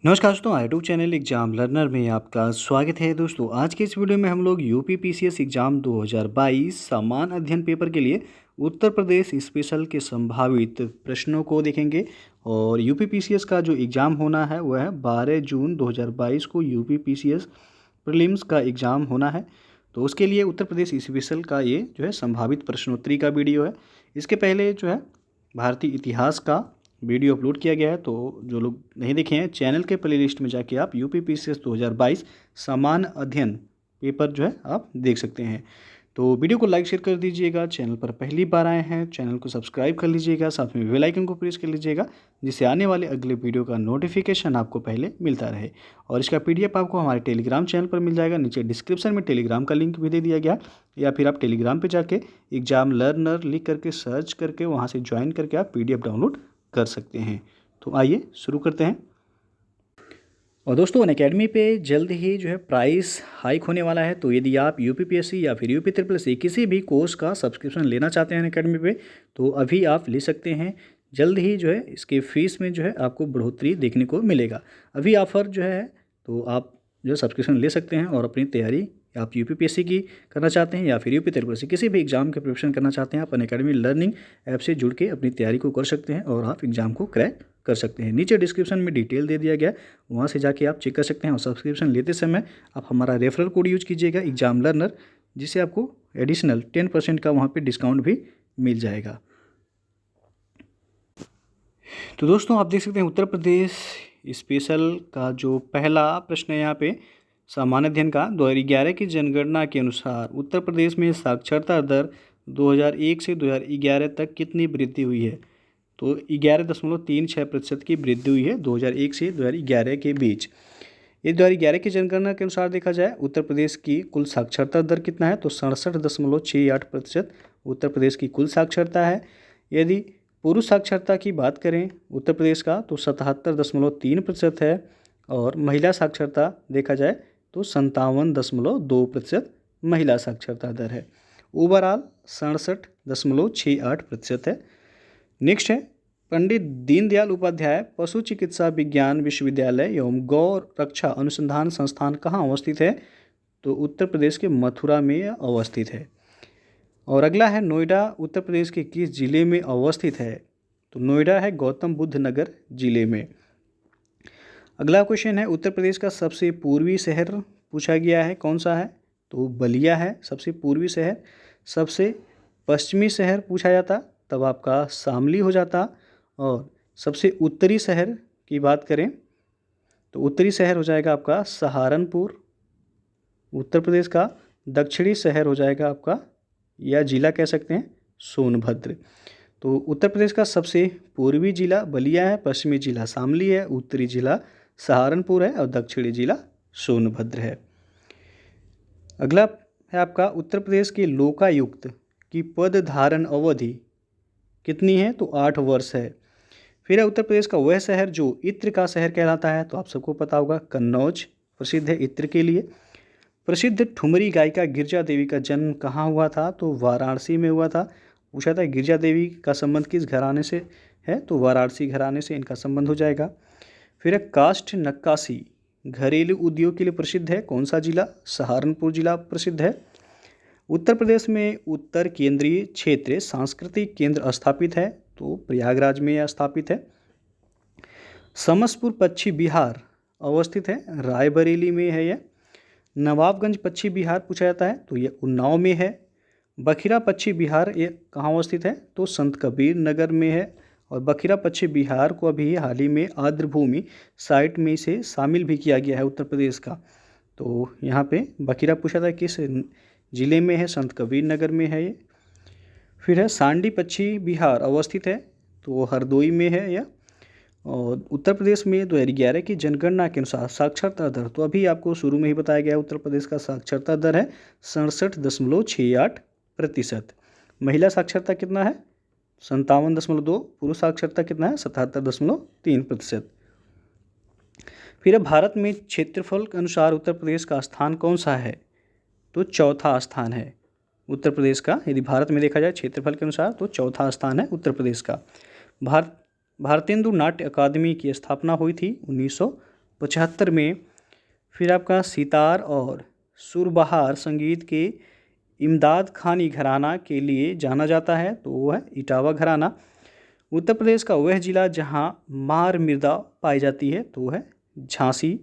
नमस्कार दोस्तों, YouTube channel exam learner में आपका स्वागत है। दोस्तों आज के इस वीडियो में हम लोग यूपी पीसीएस एग्जाम 2022 सामान्य अध्ययन पेपर के लिए उत्तर प्रदेश स्पेशल के संभावित प्रश्नों को देखेंगे। और यूपी पीसीएस का जो एग्ज़ाम होना है वह है 12 जून 2022 को यूपी पीसीएस प्रीलिम्स का एग्ज़ाम होना है। तो उसके लिए उत्तर प्रदेश स्पेशल का ये जो है संभावित प्रश्नोत्तरी का वीडियो है। इसके पहले जो है भारतीय इतिहास का वीडियो अपलोड किया गया है, तो जो लोग नहीं देखे हैं चैनल के प्लेलिस्ट में जाके आप यूपी पीसीएस 2022 सामान्य अध्ययन पेपर जो है आप देख सकते हैं। तो वीडियो को लाइक शेयर कर दीजिएगा, चैनल पर पहली बार आए हैं चैनल को सब्सक्राइब कर लीजिएगा, साथ में बेल आइकन को प्रेस कर लीजिएगा जिससे आने वाले अगले वीडियो का नोटिफिकेशन आपको पहले मिलता रहे। और इसका पीडीएफ आपको हमारे टेलीग्राम चैनल पर मिल जाएगा, नीचे डिस्क्रिप्शन में टेलीग्राम का लिंक भी दे दिया गया, या फिर आप टेलीग्राम पर जाके एग्जाम लर्नर लिख करके सर्च करके वहाँ से ज्वाइन करके आप पीडीएफ डाउनलोड कर सकते हैं। तो आइए शुरू करते हैं। और दोस्तों अनअकैडमी पे जल्द ही जो है प्राइस हाइक होने वाला है। तो यदि आप यूपीपीएससी या फिर यूपी ट्रिपल सी किसी भी कोर्स का सब्सक्रिप्शन लेना चाहते हैं अनअकैडमी पे, तो अभी आप ले सकते हैं। जल्द ही जो है इसके फीस में जो है आपको बढ़ोतरी देखने को मिलेगा। अभी ऑफ़र जो है तो आप जो सब्सक्रिप्शन ले सकते हैं और अपनी तैयारी आप यूपीपीएससी की करना चाहते हैं या फिर यूपी ट्रिपल सी किसी भी एग्जाम के प्रिपरेशन करना चाहते हैं, आप अनअकैडमी लर्निंग ऐप से जुड़ के अपनी तैयारी को कर सकते हैं और आप एग्ज़ाम को क्रैक कर सकते हैं। नीचे डिस्क्रिप्शन में डिटेल दे दिया गया, वहाँ से जाके आप चेक कर सकते हैं। और सब्सक्रिप्शन लेते समय आप हमारा रेफरल कोड यूज कीजिएगा एग्जाम लर्नर, जिससे आपको एडिशनल 10% का वहाँ पे डिस्काउंट भी मिल जाएगा। तो दोस्तों आप देख सकते हैं उत्तर प्रदेश स्पेशल का जो पहला प्रश्न है यहाँ पे सामान्य अध्ययन का 2011 की जनगणना के अनुसार उत्तर प्रदेश में साक्षरता दर 2001 से 2011 तक कितनी वृद्धि हुई है। तो 11.36% की वृद्धि हुई है 2001 से 2011 के बीच। ये 2011 की जनगणना के अनुसार देखा जाए उत्तर प्रदेश की कुल साक्षरता दर कितना है, तो 67.68% उत्तर प्रदेश की कुल साक्षरता है। यदि पुरुष साक्षरता की बात करें उत्तर प्रदेश का तो 77.3% है। और महिला साक्षरता देखा जाए तो 57.2% महिला साक्षरता दर है। ओवरऑल 67.68% है। नेक्स्ट है पंडित दीनदयाल उपाध्याय पशु चिकित्सा विज्ञान विश्वविद्यालय एवं गौ रक्षा अनुसंधान संस्थान कहाँ अवस्थित है, तो उत्तर प्रदेश के मथुरा में अवस्थित है। और अगला है नोएडा उत्तर प्रदेश के किस जिले में अवस्थित है, तो नोएडा है गौतम बुद्ध नगर जिले में। अगला क्वेश्चन है उत्तर प्रदेश का सबसे पूर्वी शहर पूछा गया है, कौन सा है, तो बलिया है सबसे पूर्वी शहर। सबसे पश्चिमी शहर पूछा जाता तब आपका शामली हो जाता। और सबसे उत्तरी शहर की बात करें तो उत्तरी शहर हो जाएगा आपका सहारनपुर उत्तर प्रदेश का। दक्षिणी शहर हो जाएगा आपका या जिला कह सकते हैं सोनभद्र। तो उत्तर प्रदेश का सबसे पूर्वी जिला बलिया है, पश्चिमी जिला शामली है, उत्तरी जिला सहारनपुर है और दक्षिणी जिला सोनभद्र है। अगला है आपका उत्तर प्रदेश के लोकायुक्त की पद धारण अवधि कितनी है, तो 8 वर्ष है। फिर है उत्तर प्रदेश का वह शहर जो इत्र का शहर कहलाता है, तो आप सबको पता होगा कन्नौज प्रसिद्ध है इत्र के लिए। प्रसिद्ध ठुमरी गायिका गिरजा देवी का जन्म कहाँ हुआ था, तो वाराणसी में हुआ था। पूछा था गिरजा देवी का संबंध किस घराने से है, तो वाराणसी घराने से इनका संबंध हो जाएगा। फिर है काष्ठ नक्काशी घरेलू उद्योग के लिए प्रसिद्ध है, कौन सा जिला, सहारनपुर जिला प्रसिद्ध है। उत्तर प्रदेश में उत्तर केंद्रीय क्षेत्रीय सांस्कृतिक केंद्र स्थापित है, तो प्रयागराज में यह स्थापित है। समसपुर पश्चिम बिहार अवस्थित है, रायबरेली में है यह। नवाबगंज पश्चिम बिहार पूछा जाता है तो यह उन्नाव में है। बखिरा पश्चिम बिहार ये कहाँ अवस्थित है, तो संत कबीर नगर में है। और बखिरा पश्चिम बिहार को अभी हाल ही में आर्द्रभूमि साइट में से शामिल भी किया गया है उत्तर प्रदेश का। तो यहाँ पे बखिरा पूछा था किस जिले में है, संत कबीर नगर में है ये। फिर है सांडी पश्चिम बिहार अवस्थित है, तो हरदोई में है यह। और उत्तर प्रदेश में 2011 की जनगणना के अनुसार साक्षरता दर, तो अभी आपको शुरू में ही बताया गया उत्तर प्रदेश का साक्षरता दर है 67.68%। महिला साक्षरता कितना है, 57.2। पुरुष साक्षरता कितना है, 77.3%। फिर भारत में क्षेत्रफल के अनुसार उत्तर प्रदेश का स्थान कौन सा है, तो चौथा स्थान है उत्तर प्रदेश का। यदि भारत में देखा जाए क्षेत्रफल के अनुसार तो चौथा स्थान है उत्तर प्रदेश का। भारतेंदु नाट्य अकादमी की स्थापना हुई थी 1975 में। फिर आपका सितार और सुरबहार संगीत के इमदाद खानी घराना के लिए जाना जाता है, तो वो है इटावा घराना। उत्तर प्रदेश का वह जिला जहाँ मार मृदा पाई जाती है, तो वो है झांसी।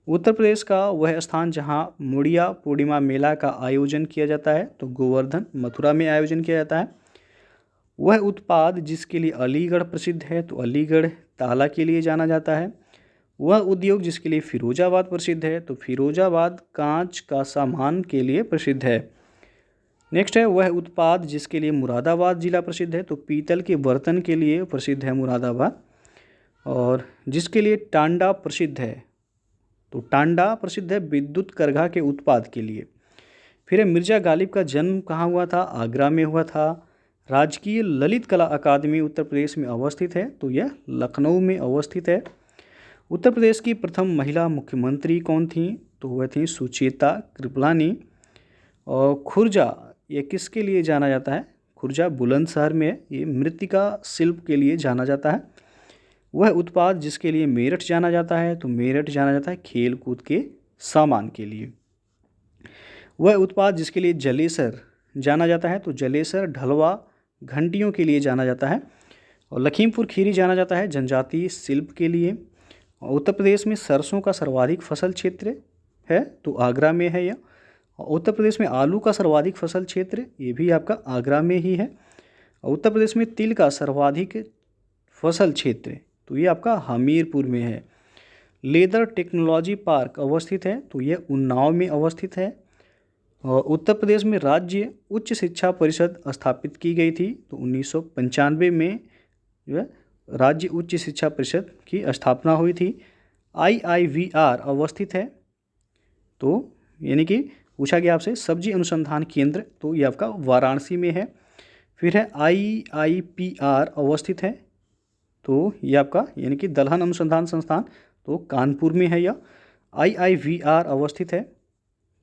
उत्तर प्रदेश का वह स्थान जहाँ मुड़िया पूर्णिमा मेला का आयोजन किया जाता है, तो गोवर्धन मथुरा में आयोजन किया जाता है। वह उत्पाद जिसके लिए अलीगढ़ प्रसिद्ध है, तो अलीगढ़ ताला के लिए जाना जाता है। वह उद्योग जिसके लिए फिरोजाबाद प्रसिद्ध है, तो फिरोजाबाद कांच का सामान के लिए प्रसिद्ध है। नेक्स्ट है, वह उत्पाद जिसके लिए मुरादाबाद जिला प्रसिद्ध है, तो पीतल के बर्तन के लिए प्रसिद्ध है मुरादाबाद। और जिसके लिए टांडा प्रसिद्ध है, तो टांडा प्रसिद्ध है विद्युत करघा के उत्पाद के लिए। फिर मिर्जा गालिब का जन्म कहाँ हुआ था? आगरा में हुआ था। राजकीय ललित कला अकादमी उत्तर प्रदेश में अवस्थित है, तो यह लखनऊ में अवस्थित है। उत्तर प्रदेश की प्रथम महिला मुख्यमंत्री कौन थी? तो वह थी सुचेता कृपलानी। और खुर्जा ये किसके लिए जाना जाता है? खुर्जा बुलंदशहर में है, ये मृत्तिका शिल्प के लिए जाना जाता है। वह उत्पाद जिसके लिए मेरठ जाना जाता है, तो मेरठ जाना जाता है खेल कूद के सामान के लिए। वह उत्पाद जिसके लिए जलेसर जाना जाता है, तो जलेसर ढलवा घंटियों के लिए जाना जाता है। और लखीमपुर खीरी जाना जाता है जनजातीय शिल्प के लिए। और उत्तर प्रदेश में सरसों का सर्वाधिक फसल क्षेत्र है, तो आगरा में है यह। और उत्तर प्रदेश में आलू का सर्वाधिक फसल क्षेत्र, ये भी आपका आगरा में ही है। और उत्तर प्रदेश में तिल का सर्वाधिक फसल क्षेत्र, तो ये आपका हमीरपुर में है। लेदर टेक्नोलॉजी पार्क अवस्थित है, तो यह उन्नाव में अवस्थित है। और उत्तर प्रदेश में राज्य उच्च शिक्षा परिषद स्थापित की गई थी, तो 1995 में जो है राज्य उच्च शिक्षा परिषद की स्थापना हुई थी। IIVR अवस्थित है, तो यानी कि पूछा गया आपसे सब्जी अनुसंधान केंद्र, तो ये आपका वाराणसी में है। फिर है IIPR अवस्थित है, तो ये आपका यानी कि दलहन अनुसंधान संस्थान, तो कानपुर में है यह। IIVR अवस्थित है,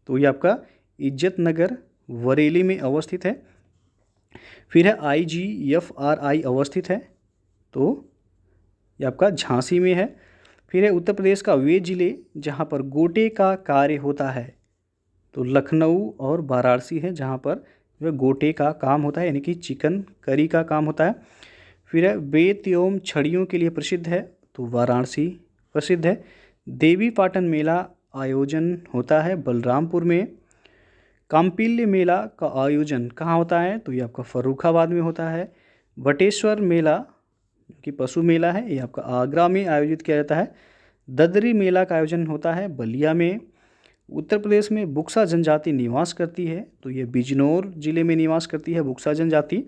तो ये आपका इज्जत नगर बरेली में अवस्थित है। फिर है IGFRI अवस्थित है, तो ये आपका झांसी में है। फिर है उत्तर प्रदेश का वे जिले जहाँ पर गोटे का कार्य होता है, तो लखनऊ और वाराणसी है, जहाँ पर जो गोटे का काम होता है यानी कि चिकन करी का काम होता है। फिर है बेत एवं छड़ियों के लिए प्रसिद्ध है, तो वाराणसी प्रसिद्ध है। देवी पाटन मेला आयोजन होता है बलरामपुर में। कांपिल्य मेला का आयोजन कहाँ होता है? तो ये आपका फर्रुखाबाद में होता है। बटेश्वर मेला जो कि पशु मेला है, ये आपका आगरा में आयोजित किया जाता है। ददरी मेला का आयोजन होता है बलिया में। उत्तर प्रदेश में बुक्सा जनजाति निवास करती है, तो ये बिजनौर जिले में निवास करती है बुक्सा जनजाति।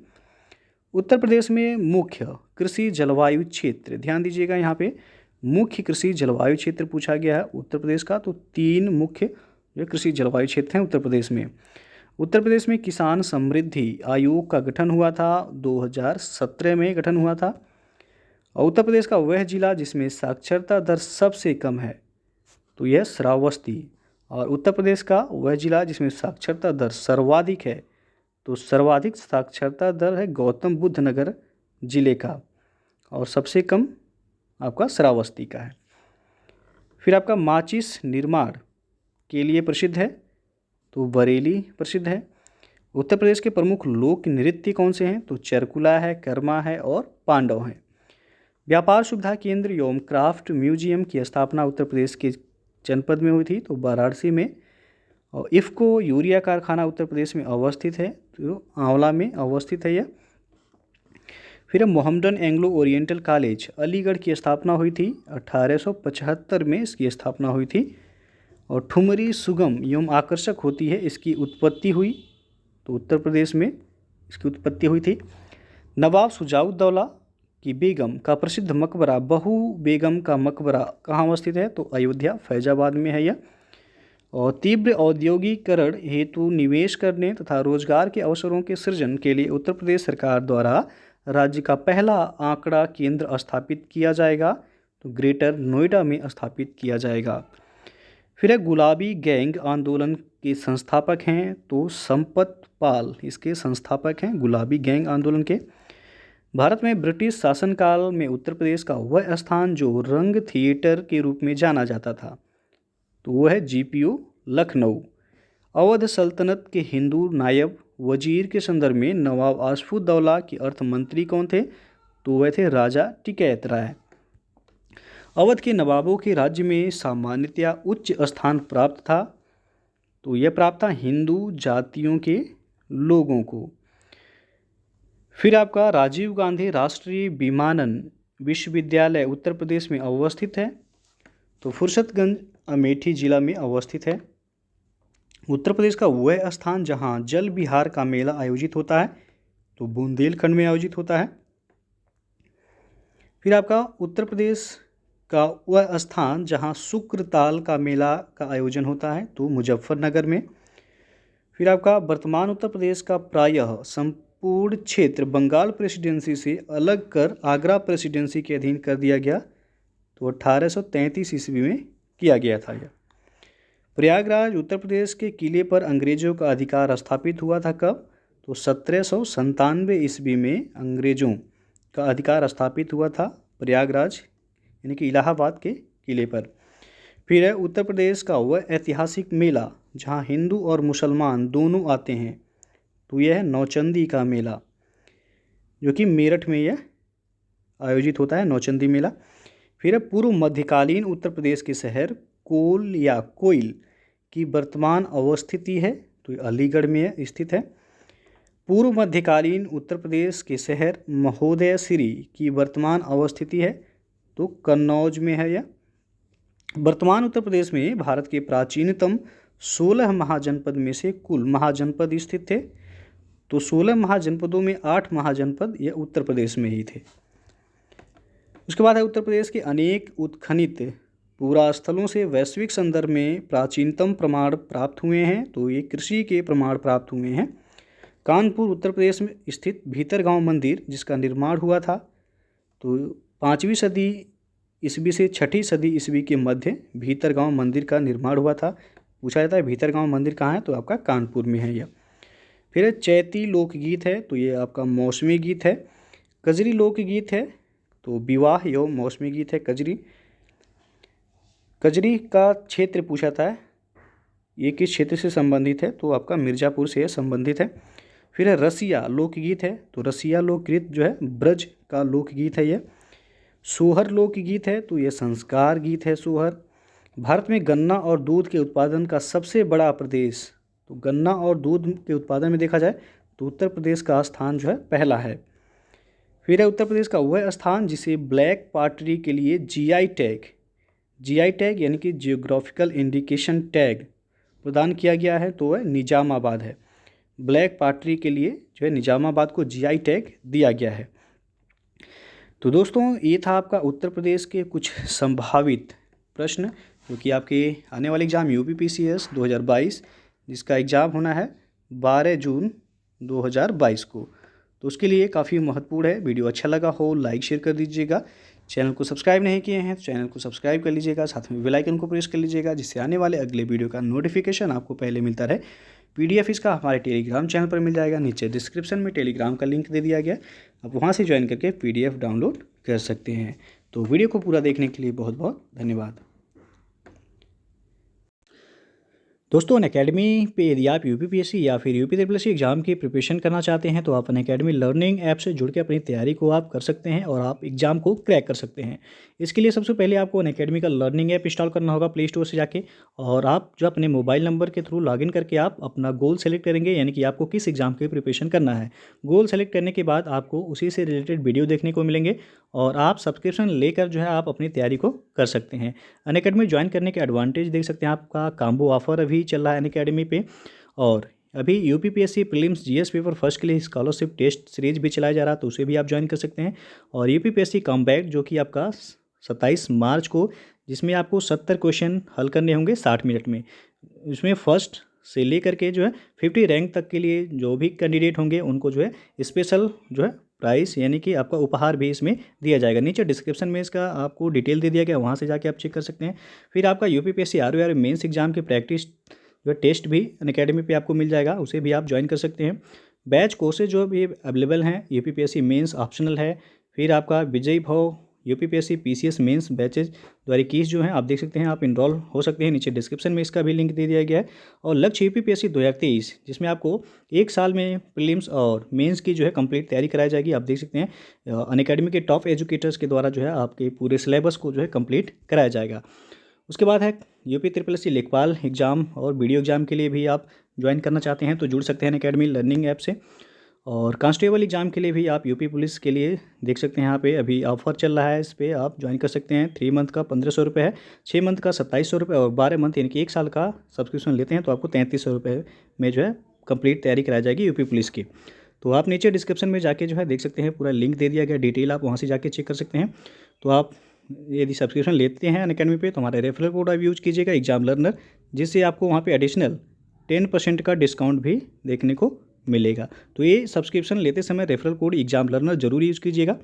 उत्तर प्रदेश में मुख्य कृषि जलवायु क्षेत्र, ध्यान दीजिएगा यहाँ पे मुख्य कृषि जलवायु क्षेत्र पूछा गया है उत्तर प्रदेश का, तो 3 मुख्य जो कृषि जलवायु क्षेत्र हैं उत्तर प्रदेश में। उत्तर प्रदेश में किसान समृद्धि आयोग का गठन हुआ था, 2017 में गठन हुआ था। और उत्तर प्रदेश का वह जिला जिसमें साक्षरता दर सबसे कम है, तो यह श्रावस्ती। और उत्तर प्रदेश का वह जिला जिसमें साक्षरता दर सर्वाधिक है, तो सर्वाधिक साक्षरता दर है गौतम बुद्ध नगर जिले का, और सबसे कम आपका श्रावस्ती का है। फिर आपका माचिस निर्माण के लिए प्रसिद्ध है, तो बरेली प्रसिद्ध है। उत्तर प्रदेश के प्रमुख लोक नृत्य कौन से हैं? तो चरकुला है, कर्मा है और पांडव हैं। व्यापार सुविधा केंद्र एवं क्राफ्ट म्यूजियम की स्थापना उत्तर प्रदेश के जनपद में हुई थी, तो वाराणसी में। और इफ़को यूरिया कारखाना उत्तर प्रदेश में अवस्थित है, तो आंवला में अवस्थित है यह। फिर Mohammedan Anglo oriental college Aligarh की स्थापना हुई थी, 1875 में इसकी स्थापना हुई थी। और ठुमरी सुगम एवं आकर्षक होती है, इसकी उत्पत्ति हुई, तो उत्तर प्रदेश में इसकी उत्पत्ति हुई थी। नवाब शुजाउद्दौला की बेगम का प्रसिद्ध मकबरा बहू बेगम का मकबरा कहाँ अवस्थित है? तो अयोध्या फैजाबाद में है यह। और तीव्र औद्योगिकरण हेतु निवेश करने तथा रोजगार के अवसरों के सृजन के लिए उत्तर प्रदेश सरकार द्वारा राज्य का पहला आंकड़ा केंद्र स्थापित किया जाएगा, तो ग्रेटर नोएडा में स्थापित किया जाएगा। फिर है गुलाबी गैंग आंदोलन के संस्थापक हैं, तो संपत पाल इसके संस्थापक हैं गुलाबी गैंग आंदोलन के। भारत में ब्रिटिश शासनकाल में उत्तर प्रदेश का वह स्थान जो रंग थिएटर के रूप में जाना जाता था, तो वो है जीपीओ लखनऊ। अवध सल्तनत के हिंदू नायब वजीर के संदर्भ में नवाब आशफुद्दौला के अर्थ मंत्री कौन थे, तो वह थे राजा टिकैत राय। अवध के नवाबों के राज्य में सामान्यतया उच्च स्थान प्राप्त था, तो यह प्राप्त था हिंदू जातियों के लोगों को। फिर आपका राजीव गांधी राष्ट्रीय विमानन विश्वविद्यालय उत्तर प्रदेश में अवस्थित है, तो फुर्सतगंज अमेठी जिला में अवस्थित है। उत्तर प्रदेश का वह स्थान जहां जल विहार का मेला आयोजित होता है, तो बुंदेलखंड में आयोजित होता है। फिर आपका उत्तर प्रदेश का वह स्थान जहां शुक्रताल का मेला का आयोजन होता है, तो मुजफ्फरनगर में। फिर आपका वर्तमान उत्तर प्रदेश का प्रायः संपूर्ण क्षेत्र बंगाल प्रेसिडेंसी से अलग कर आगरा प्रेसिडेंसी के अधीन कर दिया गया, तो 1833 ईस्वी में किया गया था यह। प्रयागराज उत्तर प्रदेश के किले पर अंग्रेजों का अधिकार स्थापित हुआ था कब, तो 1797 ईस्वी में अंग्रेजों का अधिकार स्थापित हुआ था प्रयागराज यानी कि इलाहाबाद के किले पर। फिर है उत्तर प्रदेश का वह ऐतिहासिक मेला जहां हिंदू और मुसलमान दोनों आते हैं, तो यह है नौचंदी का मेला, जो कि मेरठ में यह आयोजित होता है, नौचंदी मेला। फिर है पूर्व मध्यकालीन उत्तर प्रदेश के शहर कोल या कोइल की वर्तमान अवस्थिति है, तो ये अलीगढ़ में स्थित है। पूर्व मध्यकालीन उत्तर प्रदेश के शहर महोदय श्री की वर्तमान अवस्थिति है, तो कन्नौज में है यह। वर्तमान उत्तर प्रदेश में भारत के प्राचीनतम 16 महाजनपद में से कुल महाजनपद स्थित थे, तो 16 महाजनपदों में 8 महाजनपद ये उत्तर प्रदेश में ही थे। उसके बाद है उत्तर प्रदेश के अनेक उत्खनित पुरास्थलों से वैश्विक संदर्भ में प्राचीनतम प्रमाण प्राप्त हुए हैं, तो ये कृषि के प्रमाण प्राप्त हुए हैं। कानपुर उत्तर प्रदेश में स्थित भीतरगांव मंदिर जिसका निर्माण हुआ था, तो 5वीं सदी ईस्वी से 6ठी सदी ईस्वी के मध्य भीतरगांव मंदिर का निर्माण हुआ था। पूछा जाता है भीतरगांव मंदिर कहाँ है, तो आपका कानपुर में है यह। फिर चैती लोकगीत है, तो ये आपका मौसमी गीत है। कजरी लोकगीत है, तो विवाह एवं मौसमी गीत है कजरी। कजरी का क्षेत्र पूछा था, ये किस क्षेत्र से संबंधित है, तो आपका मिर्ज़ापुर से संबंधित है। फिर है रसिया लोकगीत है, तो रसिया लोकगीत जो है ब्रज का लोकगीत है यह। सोहर लोकगीत है, तो यह संस्कार गीत है सोहर। भारत में गन्ना और दूध के उत्पादन का सबसे बड़ा प्रदेश, तो गन्ना और दूध के उत्पादन में देखा जाए तो उत्तर प्रदेश का स्थान जो है पहला है। फिर है उत्तर प्रदेश का वह स्थान जिसे ब्लैक पॉटरी के लिए जीआई टैग यानी कि जियोग्राफिकल इंडिकेशन टैग प्रदान किया गया है, तो वह निजामाबाद है। ब्लैक पॉटरी के लिए जो है निजामाबाद को जीआई टैग दिया गया है। तो दोस्तों ये था आपका उत्तर प्रदेश के कुछ संभावित प्रश्न जो कि आपके आने वाले एग्ज़ाम यूपीपीसीएस 2022 जिसका एग्ज़ाम होना है 12 जून 2022 को, तो उसके लिए काफ़ी महत्वपूर्ण है। वीडियो अच्छा लगा हो लाइक शेयर कर दीजिएगा। चैनल को सब्सक्राइब नहीं किए हैं तो चैनल को सब्सक्राइब कर लीजिएगा, साथ में बेल आइकन को प्रेस कर लीजिएगा जिससे आने वाले अगले वीडियो का नोटिफिकेशन आपको पहले मिलता रहे। पीडीएफ इसका हमारे टेलीग्राम चैनल पर मिल जाएगा, नीचे डिस्क्रिप्शन में टेलीग्राम का लिंक दे दिया गया, आप वहाँ से ज्वाइन करके पीडीएफ डाउनलोड कर सकते हैं। तो वीडियो को पूरा देखने के लिए बहुत बहुत धन्यवाद। दोस्तों अनअकैडमी पे यदि आप यूपीपीएससी या फिर यूपी एग्जाम की प्रिपरेशन करना चाहते हैं तो आप अनअकैडमी लर्निंग ऐप से जुड़ के अपनी तैयारी को आप कर सकते हैं और आप एग्जाम को क्रैक कर सकते हैं। इसके लिए सबसे पहले आपको अनअकैडमी का लर्निंग ऐप इंस्टॉल करना होगा प्ले स्टोर से जाके, और आप जो अपने मोबाइल नंबर के थ्रू लॉगिन करके आप अपना गोल सेलेक्ट करेंगे, यानी कि आपको किस एग्जाम की प्रिपरेशन करना है। गोल सेलेक्ट करने के बाद आपको उसी से रिलेटेड वीडियो देखने को मिलेंगे और आप सब्सक्रिप्शन लेकर जो है आप अपनी तैयारी को कर सकते हैं। अनअकैडमी ज्वाइन करने के एडवांटेज देख सकते हैं, आपका कॉम्बो ऑफर अभी चल रहा है अनअकैडमी पे, और अभी UPPSC prelims GS paper first के लिए स्कॉलरशिप टेस्ट सीरीज भी चलाया जा रहा है, तो उसे भी आप ज्वाइन कर सकते हैं। और यूपीपीएससी कॉम्बैट जो कि आपका 27 मार्च को, जिसमें आपको 70 क्वेश्चन हल करने होंगे 60 मिनट में, इसमें फर्स्ट से लेकर के जो है 50 रैंक तक के लिए जो भी कैंडिडेट होंगे उनको जो है स्पेशल जो है प्राइस यानी कि आपका उपहार भी इसमें दिया जाएगा। नीचे डिस्क्रिप्शन में इसका आपको डिटेल दे दिया गया, वहाँ से जाके आप चेक कर सकते हैं। फिर आपका यूपीपीएससी आरओआर मेंस एग्जाम के प्रैक्टिस जो टेस्ट भी अनअकैडमी पे आपको मिल जाएगा, उसे भी आप ज्वाइन कर सकते हैं। बैच कोर्सेज जो भी अवेलेबल हैं, यूपीपीएससी मेंस ऑप्शनल है, फिर आपका विजय भव यूपीपीएससी पीसीएस मेंस बैचेज 2021 जो हैं आप देख सकते हैं, आप इनरोल हो सकते हैं। नीचे डिस्क्रिप्शन में इसका भी लिंक दे दिया गया है। और लक्ष्य यूपीपीएससी 2023 जिसमें आपको 1 साल में प्रीलिम्स और मेंस की जो है कंप्लीट तैयारी कराई जाएगी। आप देख सकते हैं अनअकैडमी के टॉप एजुकेटर्स के द्वारा जो है आपके पूरे सिलेबस को जो है कंप्लीट कराया जाएगा। उसके बाद है यूपी ट्रिपल एस सी लेखपाल एग्ज़ाम और वीडियो एग्ज़ाम के लिए भी आप ज्वाइन करना चाहते हैं तो जुड़ सकते हैं अनअकैडमी लर्निंग ऐप से। और कांस्टेबल एग्ज़ाम के लिए भी आप यूपी पुलिस के लिए देख सकते हैं, यहाँ पे अभी ऑफर चल रहा है, इस पर आप ज्वाइन कर सकते हैं। 3 मंथ का 1500 रुपये है, 6 मंथ का 2700 रुपये और 12 मंथ यानी कि 1 साल का सब्सक्रिप्शन लेते हैं तो आपको 3300 रुपये में जो है कंप्लीट तैयारी कराई जाएगी यूपी पुलिस की। तो आप नीचे डिस्क्रिप्शन में जाके जो है देख सकते हैं, पूरा लिंक दे दिया गया, डिटेल आप वहाँ से जाके चेक कर सकते हैं। तो आप यदि सब्सक्रिप्शन लेते हैं अनअकैडमी पे तो हमारे रेफरल कोड आप यूज़ कीजिएगा एग्जाम लर्नर, जिससे आपको वहाँ पे एडिशनल 10% का डिस्काउंट भी देखने को मिलेगा। तो ये सब्सक्रिप्शन लेते समय रेफरल कोड एग्जाम लर्नर जरूर यूज़ कीजिएगा।